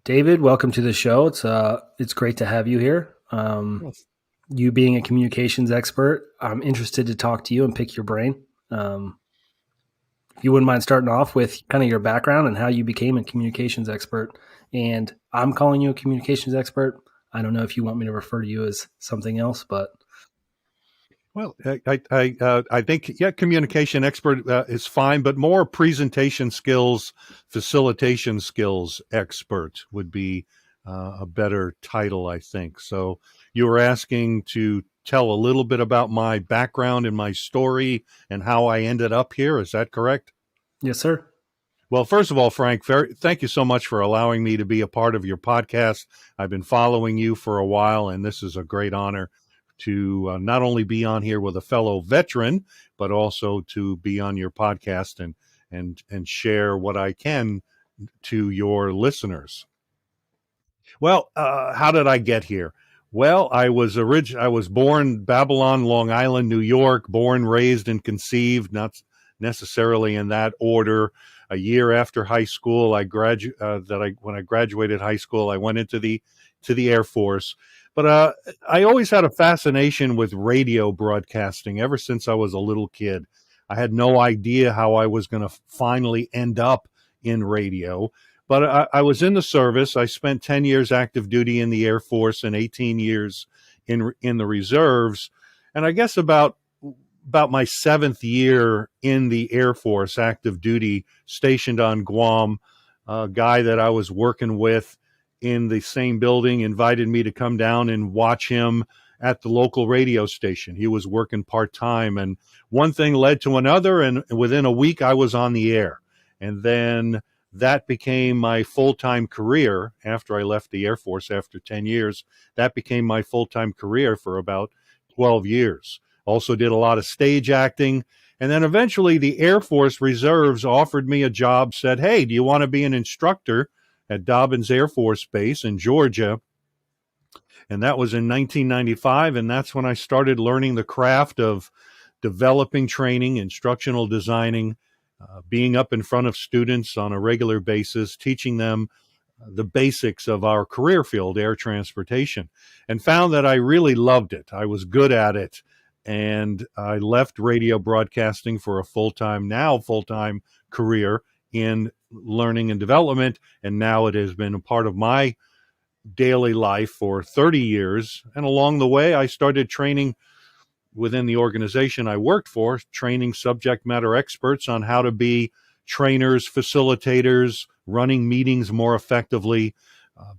David, welcome to the show. It's great to have you here. Yes. You being a communications expert, I'm interested to talk to you and pick your brain. If you wouldn't mind starting off with kind of your background and how you became a communications expert. And I'm calling you a communications expert. I don't know if you want me to refer to you as something else, but Well, I think communication expert is fine, but more presentation skills, facilitation skills expert would be a better title, I think. So you were asking to tell a little bit about my background and my story and how I ended up here. Is that correct? yes, sir. Well, first of all, Frank, thank you so much for allowing me to be a part of your podcast. I've been following you for a while, and this is a great honor to not only be on here with a fellow veteran, but also to be on your podcast and share what I can to your listeners. Well, how did I get here? Well, I was born Babylon, Long Island, New York, born, raised, and conceived, not necessarily in that order. A year after high school, when I graduated high school, I went into the Air Force. But I always had a fascination with radio broadcasting ever since I was a little kid. I had no idea how I was going to finally end up in radio. But I was in the service. I spent 10 years active duty in the Air Force and 18 years in the reserves. And I guess about my seventh year in the Air Force, active duty, stationed on Guam, a guy that I was working with in the same building invited me to come down and watch him at the local radio station. He was working part-time, and one thing led to another, and within a week I was on the air. And then that became my full-time career after I left the Air Force after 10 years. That became my full-time career for about 12 years. Also did a lot of stage acting. And then eventually the Air Force Reserves offered me a job, said, hey, do you want to be an instructor at Dobbins Air Force Base in Georgia? And that was in 1995. And that's when I started learning the craft of developing training, instructional designing, being up in front of students on a regular basis, teaching them the basics of our career field, air transportation, and found that I really loved it. I was good at it. And I left radio broadcasting for a full-time career in learning and development. And now it has been a part of my daily life for 30 years. And along the way, I started training within the organization I worked for, training subject matter experts on how to be trainers, facilitators, running meetings more effectively,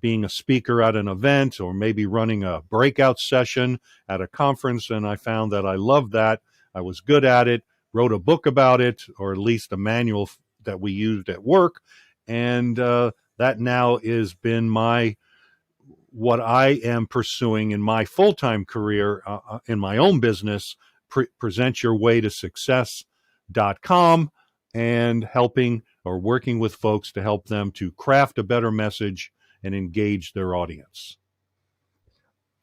being a speaker at an event, or maybe running a breakout session at a conference. And I found that I loved that. I was good at it, wrote a book about it, or at least a manual that we used at work. And that now has been what I am pursuing in my full-time career in my own business, presentyourwaytosuccess.com, and helping or working with folks to help them to craft a better message and engage their audience.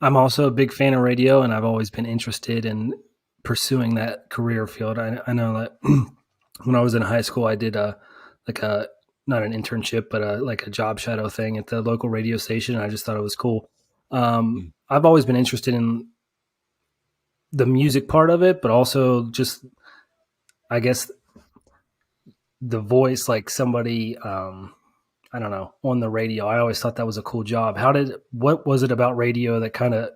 I'm also a big fan of radio, and I've always been interested in pursuing that career field. I know that when I was in high school, I did not an internship, but a job shadow thing at the local radio station. And I just thought it was cool. I've always been interested in the music part of it, but also just, I guess, the voice, like somebody, I don't know, on the radio. I always thought that was a cool job. What was it about radio that kind of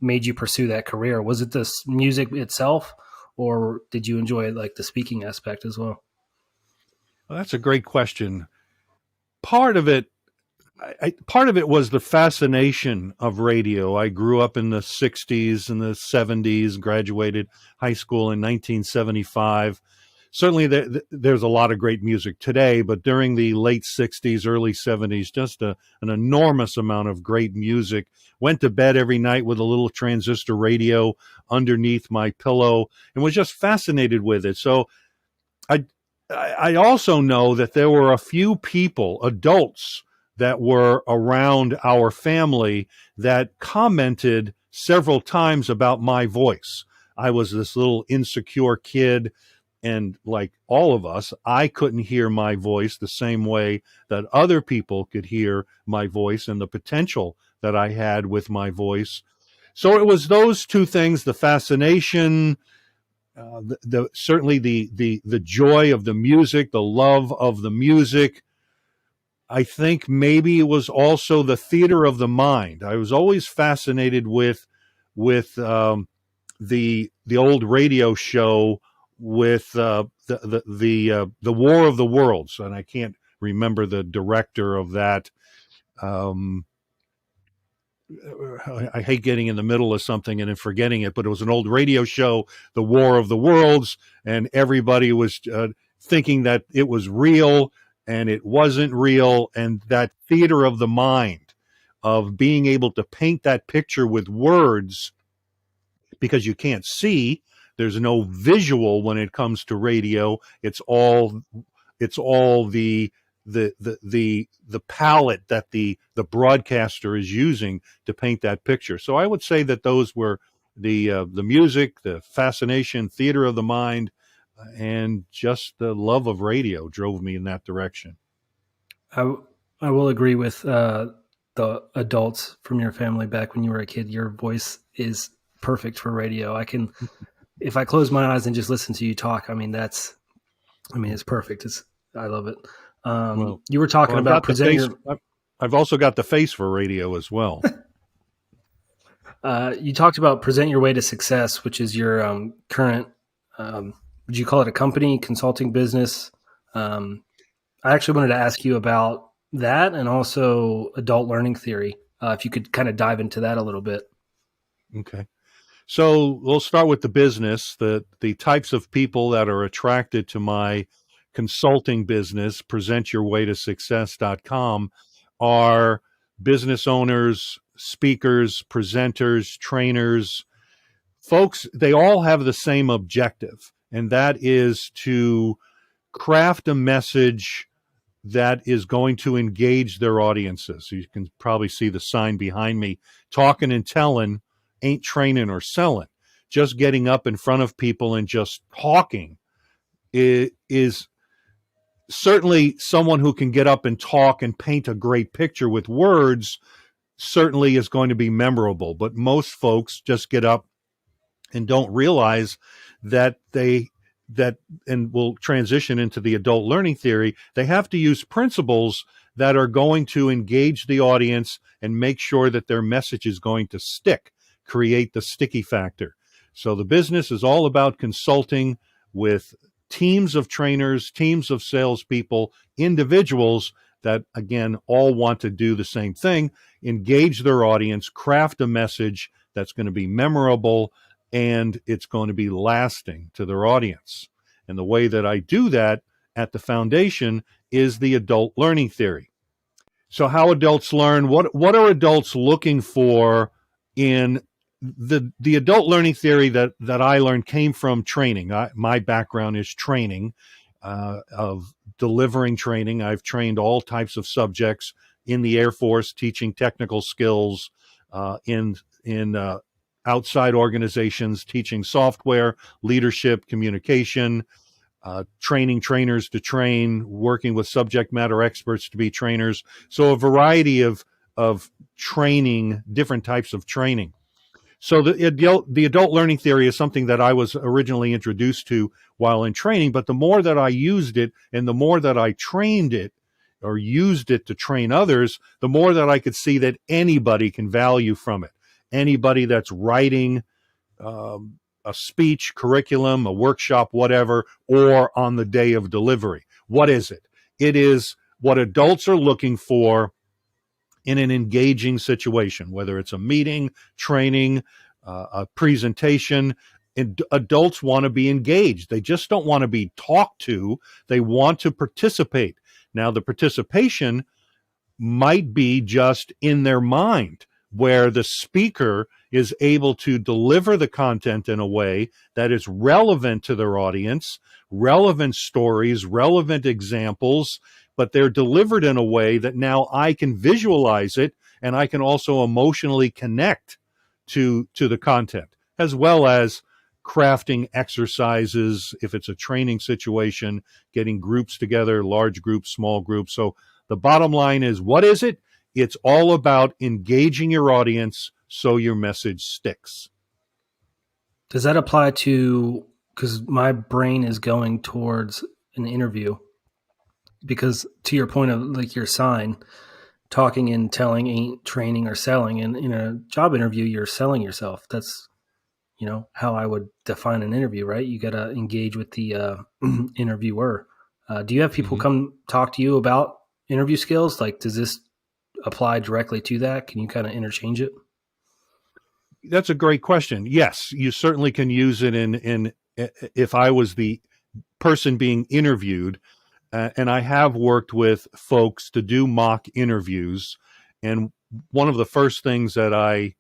made you pursue that career? Was it this music itself, or did you enjoy like the speaking aspect as well? Well, that's a great question. Part of it was the fascination of radio. I grew up in the 60s and the 70s, graduated high school in 1975. Certainly there's a lot of great music today, but during the late 60s, early 70s, just an enormous amount of great music. Went to bed every night with a little transistor radio underneath my pillow and was just fascinated with it. So I also know that there were a few people, adults, that were around our family that commented several times about my voice. I was this little insecure kid And like all of us, I couldn't hear my voice the same way that other people could hear my voice and the potential that I had with my voice. So it was those two things: the fascination, certainly the joy of the music, the love of the music. I think maybe it was also the theater of the mind. I was always fascinated with the old radio show with the War of the Worlds, and I can't remember the director of that. Um, I hate getting in the middle of something and then forgetting it, but it was an old radio show, The War of the Worlds, and everybody was thinking that it was real, and it wasn't real. And that theater of the mind of being able to paint that picture with words, because you can't see, there's no visual when it comes to radio. It's all the palette that the broadcaster is using to paint that picture. So I would say that those were the music, the fascination, theater of the mind, and just the love of radio drove me in that direction. I will agree with the adults from your family back when you were a kid. Your voice is perfect for radio. If I close my eyes and just listen to you talk, it's perfect. I love it. You were talking about presenting. I've also got the face for radio as well. You talked about present your way to success, which is your current. Would you call it a company, consulting business? I actually wanted to ask you about that and also adult learning theory. If you could kind of dive into that a little bit. Okay. So we'll start with the business. The types of people that are attracted to my consulting business, presentyourwaytosuccess.com, are business owners, speakers, presenters, trainers, folks. They all have the same objective, and that is to craft a message that is going to engage their audiences. You can probably see the sign behind me. Talking and telling ain't training or selling. Just getting up in front of people and just talking is certainly someone who can get up and talk and paint a great picture with words certainly is going to be memorable. But most folks just get up and don't realize that and we'll transition into the adult learning theory, they have to use principles that are going to engage the audience and make sure that their message is going to stick, create the sticky factor. So the business is all about consulting with teams of trainers, teams of salespeople, individuals that, again, all want to do the same thing, engage their audience, craft a message that's going to be memorable, and it's going to be lasting to their audience. And the way that I do that at the foundation is the adult learning theory. So how adults learn, what are adults looking for in the adult learning theory that I learned came from training. My background is training, of delivering training. I've trained all types of subjects in the Air Force, teaching technical skills, in outside organizations, teaching software, leadership, communication, training trainers to train, working with subject matter experts to be trainers. So a variety of training, different types of training. So the adult learning theory is something that I was originally introduced to while in training, but the more that I used it and the more that I trained it or used it to train others, the more that I could see that anybody can value from it. Anybody that's writing a speech, curriculum, a workshop, whatever, or on the day of delivery. What is it? It is what adults are looking for in an engaging situation, whether it's a meeting, training, a presentation. Adults want to be engaged. They just don't want to be talked to. They want to participate. Now, the participation might be just in their mind, where the speaker is able to deliver the content in a way that is relevant to their audience, relevant stories, relevant examples, but they're delivered in a way that now I can visualize it and I can also emotionally connect to the content, as well as crafting exercises, if it's a training situation, getting groups together, large groups, small groups. So the bottom line is, what is it? It's all about engaging your audience so your message sticks. Does that apply to, because my brain is going towards an interview, because to your point of like your sign, talking and telling ain't training or selling. And in a job interview, you're selling yourself. That's, how I would define an interview, right? You got to engage with the interviewer. Do you have people come talk to you about interview skills? Like, does this apply directly to that? Can you kind of interchange it? That's a great question. Yes, you certainly can use it in if I was the person being interviewed, and I have worked with folks to do mock interviews, and one of the first things that I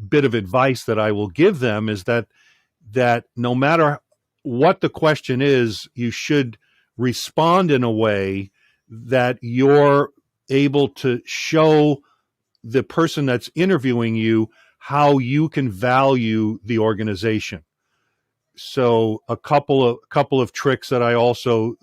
bit of advice that I will give them is that no matter what the question is, you should respond in a way that you're able to show the person that's interviewing you how you can value the organization. So a couple of tricks that I also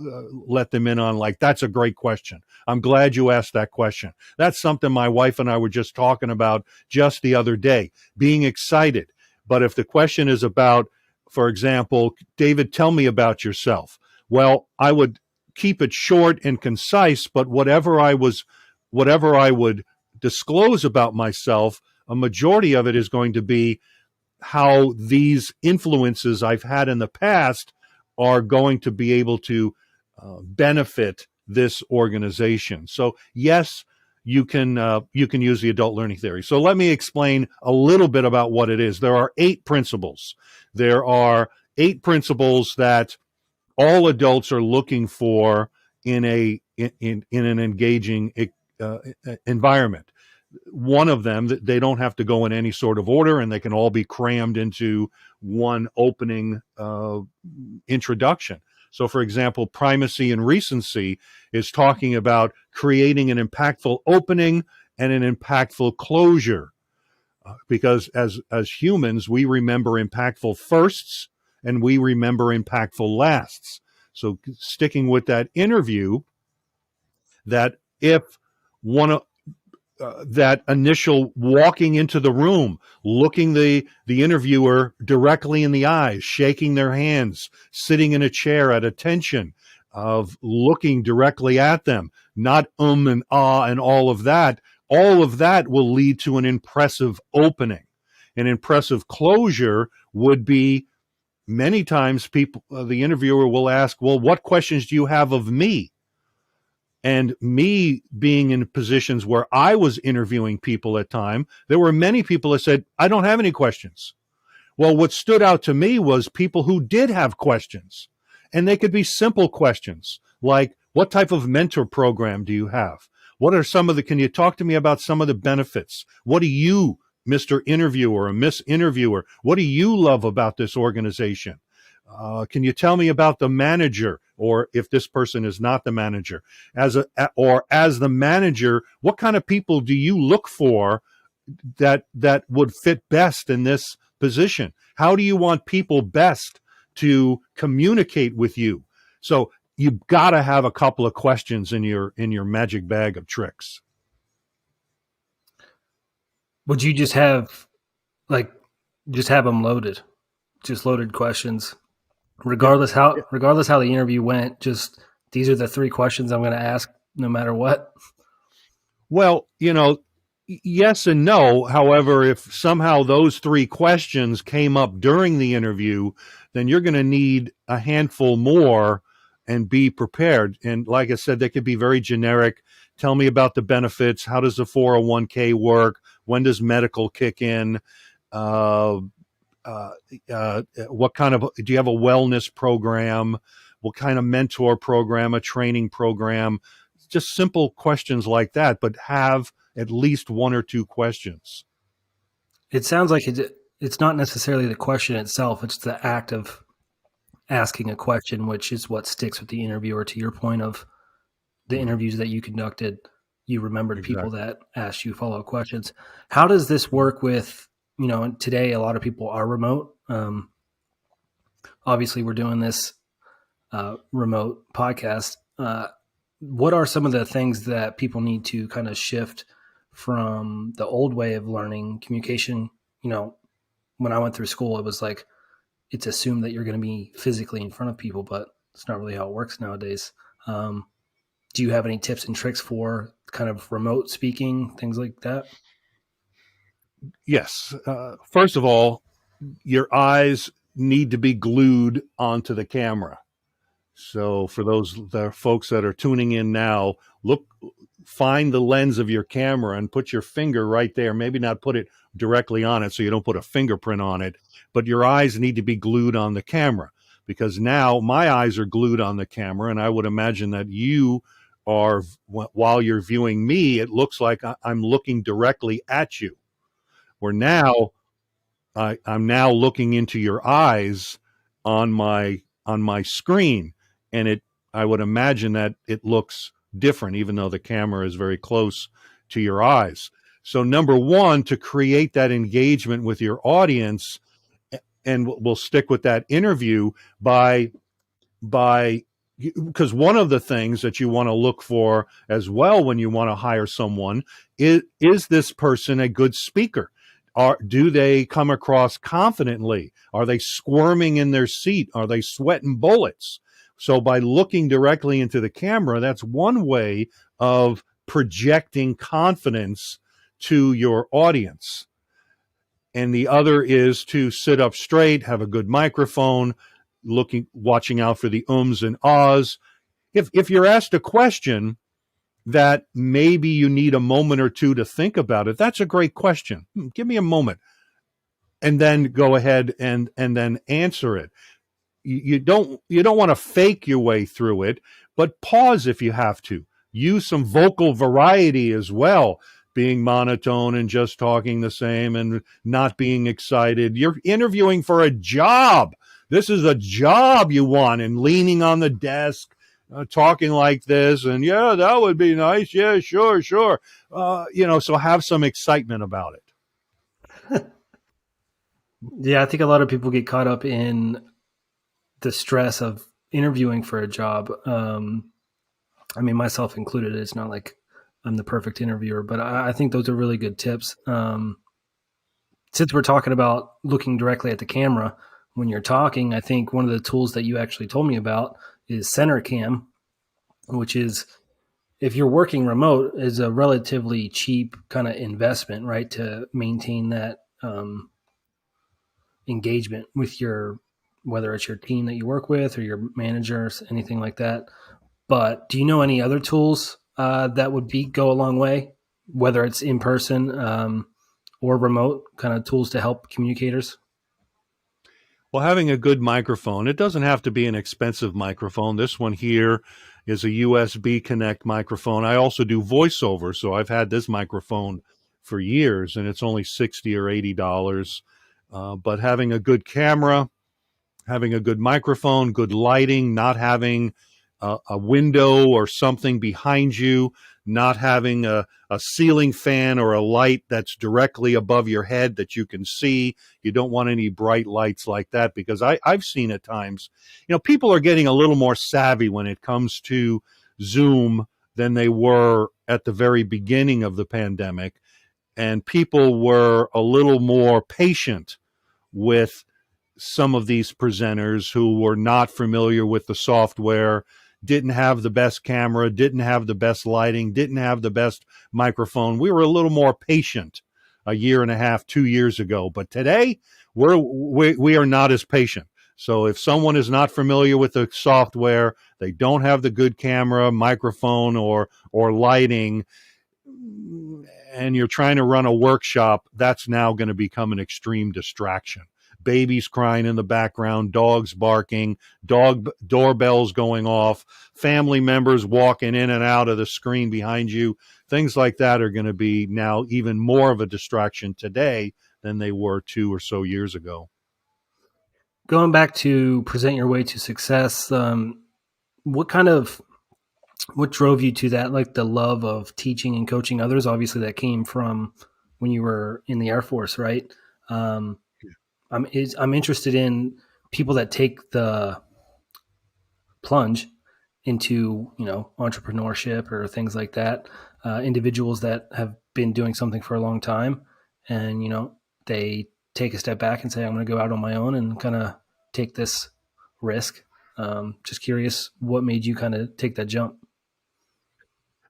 let them in on, like, that's a great question. I'm glad you asked that question. That's something my wife and I were just talking about just the other day, being excited. But if the question is about, for example, David, tell me about yourself. Well, I would keep it short and concise, but whatever I would disclose about myself, a majority of it is going to be how these influences I've had in the past are going to be able to benefit this organization. So yes, you can use the adult learning theory. So let me explain a little bit about what it is. There are 8 principles. There are 8 principles that all adults are looking for in an engaging environment. One of them, that they don't have to go in any sort of order, and they can all be crammed into one opening introduction. So, for example, primacy and recency is talking about creating an impactful opening and an impactful closure. Because as humans, we remember impactful firsts and we remember impactful lasts. So sticking with that interview, that if one of that initial walking into the room, looking the interviewer directly in the eyes, shaking their hands, sitting in a chair at attention, of looking directly at them, not and ah and all of that will lead to an impressive opening. An impressive closure would be, many times the interviewer will ask, well, what questions do you have of me? And me being in positions where I was interviewing people at time, there were many people that said, I don't have any questions. Well, what stood out to me was people who did have questions. And they could be simple questions like, what type of mentor program do you have? What are can you talk to me about some of the benefits? What do you, Mr. Interviewer or Miss Interviewer, what do you love about this organization? Can you tell me about the manager, or if this person is not the manager, as the manager, what kind of people do you look for that would fit best in this position? How do you want people best to communicate with you? So you've got to have a couple of questions in your magic bag of tricks. Would you just have them loaded, just loaded questions? Regardless how the interview went, just these are the 3 questions I'm going to ask no matter what? Well, yes and no. However, if somehow those 3 questions came up during the interview, then you're going to need a handful more and be prepared. And like I said, they could be very generic. Tell me about the benefits. How does the 401k work? When does medical kick in? What kind of, do you have a wellness program? What kind of mentor program, a training program? Just simple questions like that, but have at least 1 or 2 questions. It sounds like it's not necessarily the question itself. It's the act of asking a question, which is what sticks with the interviewer. To your point of the interviews that you conducted, you remembered people that asked you follow-up questions. How does this work with today a lot of people are remote. Obviously, we're doing this remote podcast. What are some of the things that people need to kind of shift from the old way of learning communication? When I went through school, it was like it's assumed that you're going to be physically in front of people, but it's not really how it works nowadays. Um, do you have any tips and tricks for kind of remote speaking, things like that? Yes. First of all, your eyes need to be glued onto the camera. So for the folks that are tuning in now, find the lens of your camera and put your finger right there. Maybe not put it directly on it so you don't put a fingerprint on it, but your eyes need to be glued on the camera, because now my eyes are glued on the camera, and I would imagine that you are, while you're viewing me, it looks like I'm looking directly at you. Where now I'm now looking into your eyes on my screen, and I would imagine that it looks different, even though the camera is very close to your eyes. So number one, to create that engagement with your audience, and we'll stick with that interview by because one of the things that you want to look for as well when you want to hire someone is this person a good speaker? Do they come across confidently? Are they squirming in their seat? Are they sweating bullets? So by looking directly into the camera, that's one way of projecting confidence to your audience. And the other is to sit up straight, have a good microphone, watching out for the ums and ahs. If you're asked a question that maybe you need a moment or two to think about it, that's a great question. Give me a moment. And then go ahead and then answer it. You don't want to fake your way through it, but pause if you have to. Use some vocal variety as well, being monotone and just talking the same and not being excited. You're interviewing for a job. This is a job you want, and leaning on the desk, talking like this, and yeah, that would be nice. Yeah, sure. So have some excitement about it. Yeah, I think a lot of people get caught up in the stress of interviewing for a job. I mean, myself included. It's not like I'm the perfect interviewer, but I think those are really good tips. Since we're talking about looking directly at the camera when you're talking, I think one of the tools that you actually told me about is Center Cam, which is, if you're working remote, is a relatively cheap kind of investment, right, to maintain that engagement with whether it's your team that you work with or your managers, anything like that. But do you know any other tools that would go a long way, whether it's in person or remote, kind of tools to help communicators? Well, having a good microphone, it doesn't have to be an expensive microphone. This one here is a USB Connect microphone. I also do voiceover, so I've had this microphone for years, and it's only $60 or $80. But having a good camera, having a good microphone, good lighting, not having a window or something behind you, not having a ceiling fan or a light that's directly above your head that you can see. You don't want any bright lights like that, because I've seen at times, people are getting a little more savvy when it comes to Zoom than they were at the very beginning of the pandemic. And people were a little more patient with some of these presenters who were not familiar with the software, didn't have the best camera, didn't have the best lighting, didn't have the best microphone. We were a little more patient a year and a half, 2 years ago. But today, we are not as patient. So if someone is not familiar with the software, they don't have the good camera, microphone, or lighting, and you're trying to run a workshop, that's now going to become an extreme distraction. Babies crying in the background, dogs barking, doorbells going off, family members walking in and out of the screen behind you. Things like that are going to be now even more of a distraction today than they were 2 or so years ago. Going back to present your way to success, what drove you to that? Like the love of teaching and coaching others? Obviously that came from when you were in the Air Force, right? Um, I'm interested in people that take the plunge into entrepreneurship or things like that. Individuals that have been doing something for a long time, and they take a step back and say, "I'm going to go out on my own and kind of take this risk." Just curious, what made you kind of take that jump?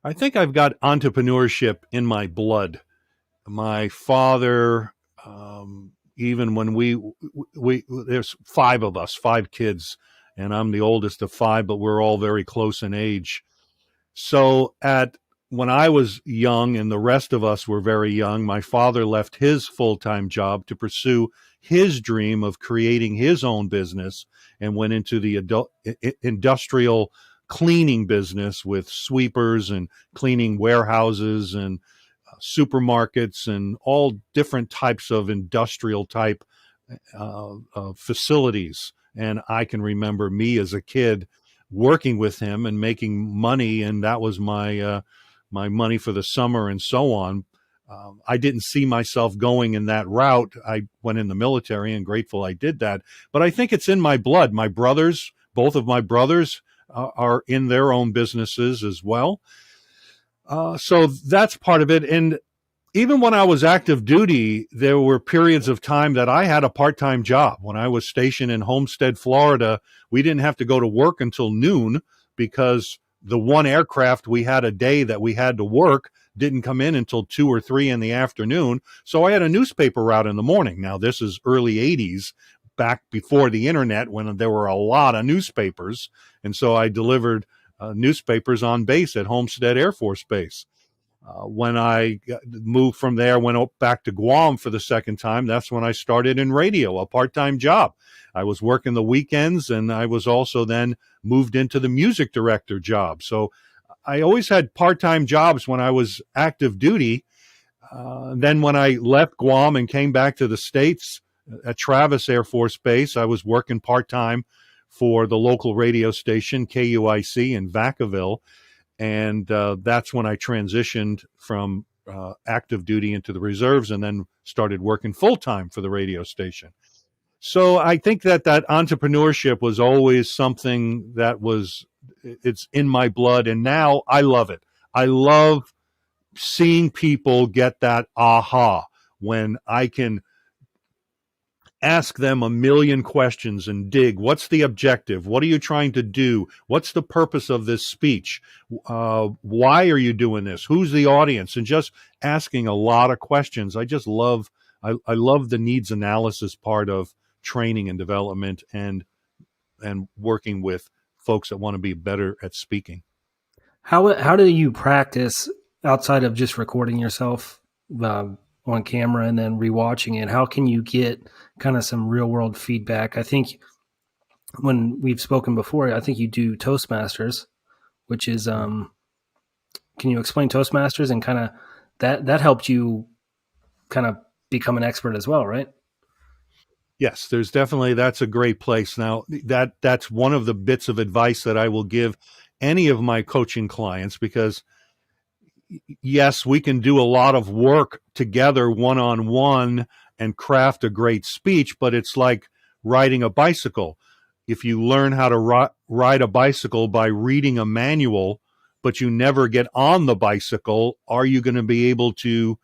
I think I've got entrepreneurship in my blood. My father, even when we there's five of us, five kids, and I'm the oldest of five, but we're all very close in age. So at when I was young and the rest of us were very young, my father left his full-time job to pursue his dream of creating his own business and went into the industrial cleaning business with sweepers and cleaning warehouses and supermarkets and all different types of industrial type facilities. And I can remember me as a kid working with him and making money, and that was my money for the summer and so on. I didn't see myself going in that route. I went in the military, and grateful I did that. But I think it's in my blood. My brothers, both of my brothers, are in their own businesses as well. So that's part of it. And even when I was active duty, there were periods of time that I had a part-time job. When I was stationed in Homestead, Florida, we didn't have to go to work until noon because the one aircraft we had a day that we had to work didn't come in until 2 or 3 in the afternoon. So I had a newspaper route in the morning. Now, this is early 80s, back before the internet when there were a lot of newspapers. And so I delivered newspapers on base at Homestead Air Force Base. When I moved from there, went back to Guam for the second time, that's when I started in radio, a part-time job. I was working the weekends, and I was also then moved into the music director job. So I always had part-time jobs when I was active duty. Then when I left Guam and came back to the States at Travis Air Force Base, I was working part-time for the local radio station, KUIC in Vacaville. And that's when I transitioned from active duty into the reserves and then started working full time for the radio station. So I think that entrepreneurship was always something that it's in my blood. And now I love it. I love seeing people get that aha when I can ask them a million questions and dig. What's the objective? What are you trying to do? What's the purpose of this speech? Why are you doing this? Who's the audience? And just asking a lot of questions. I love the needs analysis part of training and development and working with folks that want to be better at speaking. How do you practice outside of just recording yourself on camera and then rewatching it? How can you get kind of some real world feedback? I think when we've spoken before, I think you do Toastmasters, which is can you explain Toastmasters and kind of that helped you kind of become an expert as well, right? Yes, that's a great place. Now that's one of the bits of advice that I will give any of my coaching clients, because yes, we can do a lot of work together one-on-one and craft a great speech, but it's like riding a bicycle. If you learn how to ride a bicycle by reading a manual, but you never get on the bicycle, are you going to be able to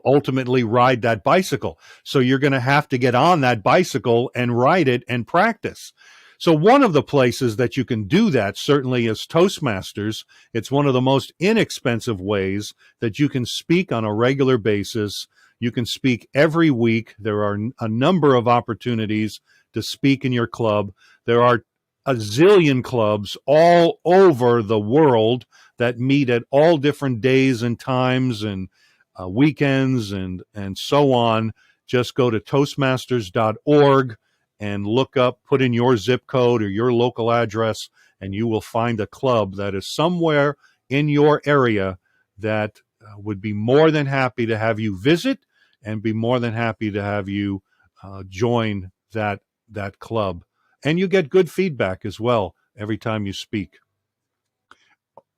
ultimately ride that bicycle? So you're going to have to get on that bicycle and ride it and practice. So one of the places that you can do that certainly is Toastmasters. It's one of the most inexpensive ways that you can speak on a regular basis. You can speak every week. There are a number of opportunities to speak in your club. There are a zillion clubs all over the world that meet at all different days and times and weekends and so on. Just go to toastmasters.org and look up, put in your zip code or your local address, and you will find a club that is somewhere in your area that would be more than happy to have you visit and be more than happy to have you join that club. And you get good feedback as well every time you speak.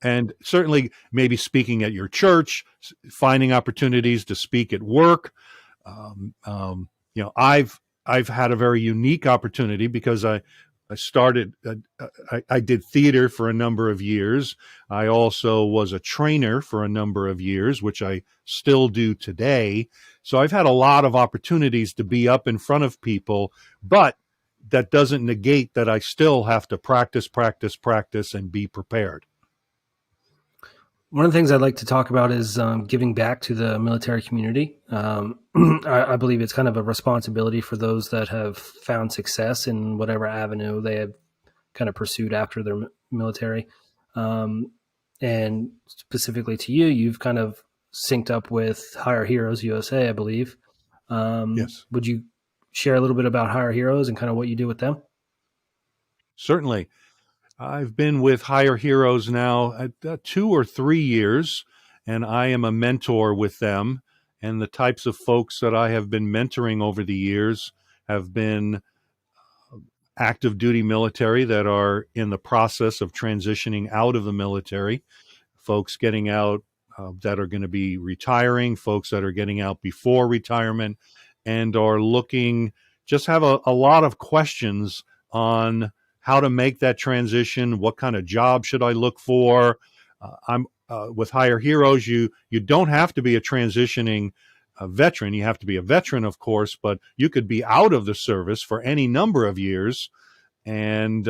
and certainly maybe speaking at your church, finding opportunities to speak at work. I've had a very unique opportunity because I started, I did theater for a number of years. I also was a trainer for a number of years, which I still do today. So I've had a lot of opportunities to be up in front of people, but that doesn't negate that I still have to practice, and be prepared. One of the things I'd like to talk about is giving back to the military community. I believe it's kind of a responsibility for those that have found success in whatever avenue they have kind of pursued after their military. And specifically to you, you've kind of synced up with Hire Heroes USA, I believe. Yes. Would you share a little bit about Hire Heroes and kind of what you do with them? Certainly. I've been with Hire Heroes now 2 or 3 years, and I am a mentor with them. And the types of folks that I have been mentoring over the years have been active duty military that are in the process of transitioning out of the military, folks getting out that are going to be retiring, folks that are getting out before retirement, and are looking, just have a lot of questions on how to make that transition. What kind of job should I look for? I'm with Hire Heroes. You don't have to be a transitioning veteran. You have to be a veteran, of course, but you could be out of the service for any number of years and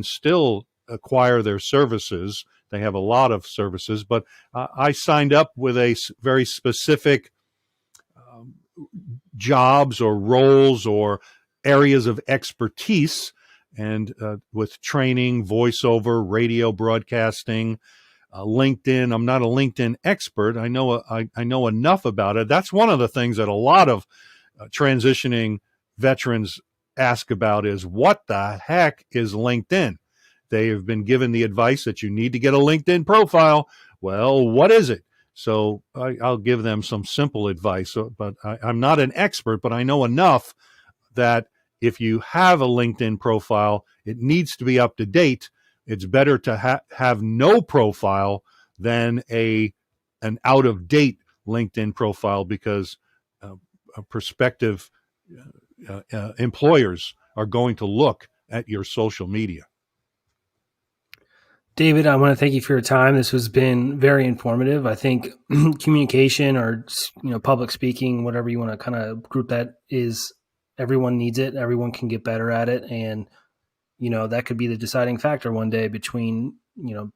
still acquire their services. They have a lot of services, but I signed up with a very specific jobs or roles or areas of expertise, and with training, voiceover, radio broadcasting, LinkedIn. I'm not a LinkedIn expert. I know enough about it. That's one of the things that a lot of transitioning veterans ask about is, what the heck is LinkedIn? They have been given the advice that you need to get a LinkedIn profile. Well, what is it? So I'll give them some simple advice. But I'm not an expert, but I know enough that if you have a LinkedIn profile, it needs to be up to date. It's better to have no profile than an out of date LinkedIn profile, because prospective employers are going to look at your social media. David, I want to thank you for your time. This has been very informative. I think communication, or public speaking, whatever you want to kind of group that, is everyone needs it. Everyone can get better at it. And, that could be the deciding factor one day between,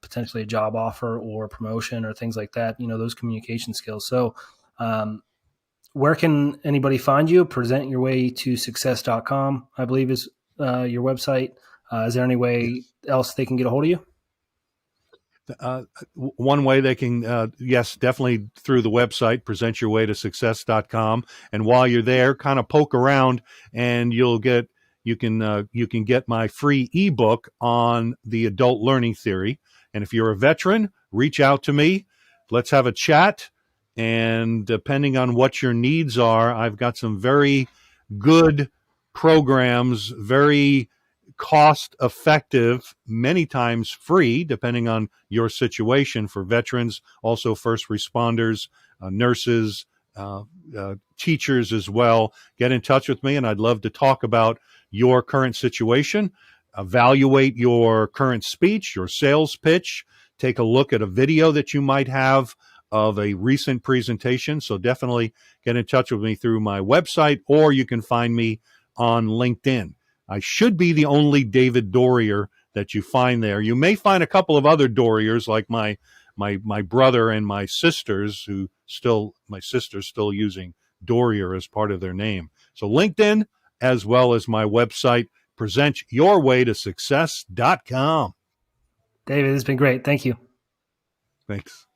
potentially a job offer or promotion or things like that, those communication skills. So where can anybody find you? Present Your Way to Success.com, I believe, is your website. Is there any way else they can get a hold of you? One way they can, yes, definitely through the website, presentyourwaytosuccess.com. And while you're there, kind of poke around, and you can get my free ebook on the adult learning theory. And if you're a veteran, reach out to me. Let's have a chat. And depending on what your needs are, I've got some very good programs, very cost effective, many times free, depending on your situation, for veterans, also first responders, nurses, teachers as well. Get in touch with me, and I'd love to talk about your current situation, evaluate your current speech, your sales pitch, take a look at a video that you might have of a recent presentation. So definitely get in touch with me through my website, or you can find me on LinkedIn. I should be the only David Doerrier that you find there. You may find a couple of other Doerriers, like my brother and my sisters, my sister's still using Doerrier as part of their name. So LinkedIn, as well as my website, presentyourwaytosuccess.com. David, it's been great. Thank you. Thanks.